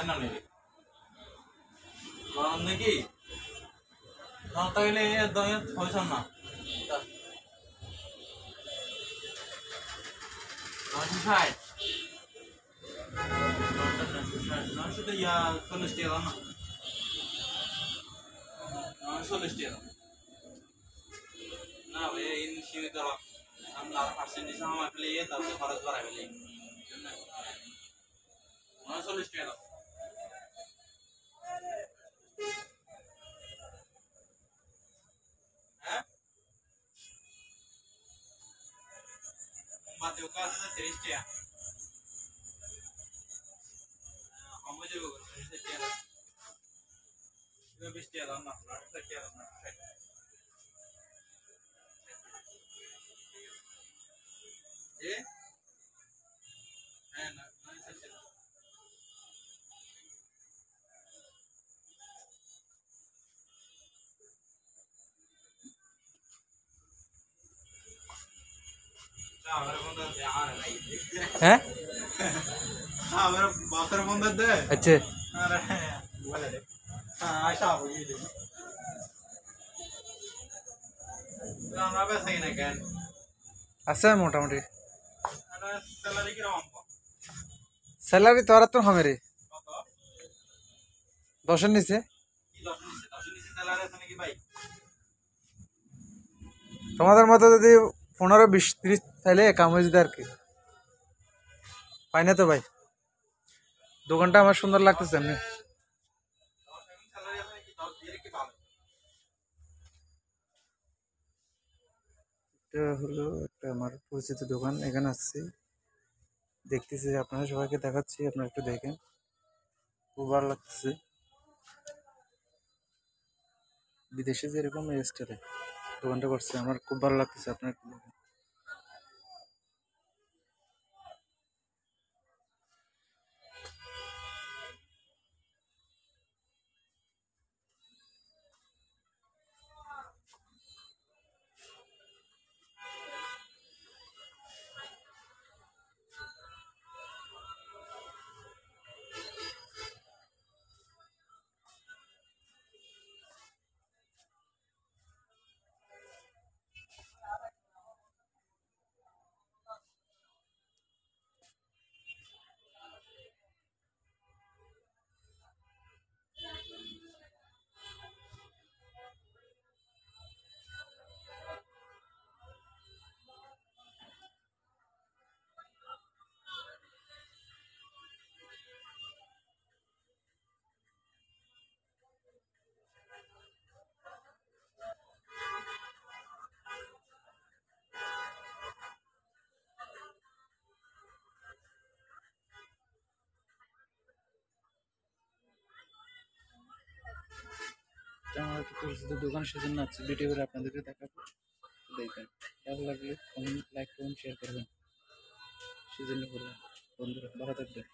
finally গরম নাকি তাহলে হয়েছ না 960 900 তো 40 টাকা না 940 টাকা না ভাই ইন সীমিত আমরা আর পার্সেন্টেজ আমার ফেলে তারপরে খরচ বাড়াই ফেলে 940 টাকা হ্যাঁ মোমবাতি ওকা আছে 30 টাকা কম হয়ে যাবে 30 টাকা 20 টাকা দাম না 60 টাকা না এ হ্যাঁ না 60 টাকা हैं हाँ मेरा बाकर बंदा दे अच्छे अरे बोले दे हाँ आशा हो गई दे तो আমরা বেশি না কেন আছে মোটামুটি আরে স্যালারি কি রকম স্যালারি তো আর তো হবে রে কত 10 এর নিচে কি 10 নিচে স্যালারি আছে নাকি ভাই তোমাদের মতো যদি 15 20 30 চাইলে কাম হয়ে যেত আর কি পাই না তো ভাই দোকানটা আমার সুন্দর লাগতেছে এমনি স্যালারি আছে নাকি 10 দিয়ে কি ভালো এটা হলো একটা আমার পরিচিত দোকান এখানে আসছি দেখতেছি আপনারা সবাইকে দেখাচ্ছি আপনারা একটু দেখেন খুব ভালো লাগতেছে বিদেশে যেরকম এই স্টাইলে দোকানটা করছে আমার খুব ভালো লাগতেছে আপনারা একটু দেখেন আমার একটা পরিচিত দোকান সেজন্য আছে ভিডিও করে আপনাদেরকে দেখাবো দেখবেন ভালো লাগলে কমেন্ট লাইক করুন শেয়ার করবেন সেজন্য বললাম বন্ধুরা ভালো থাকবেন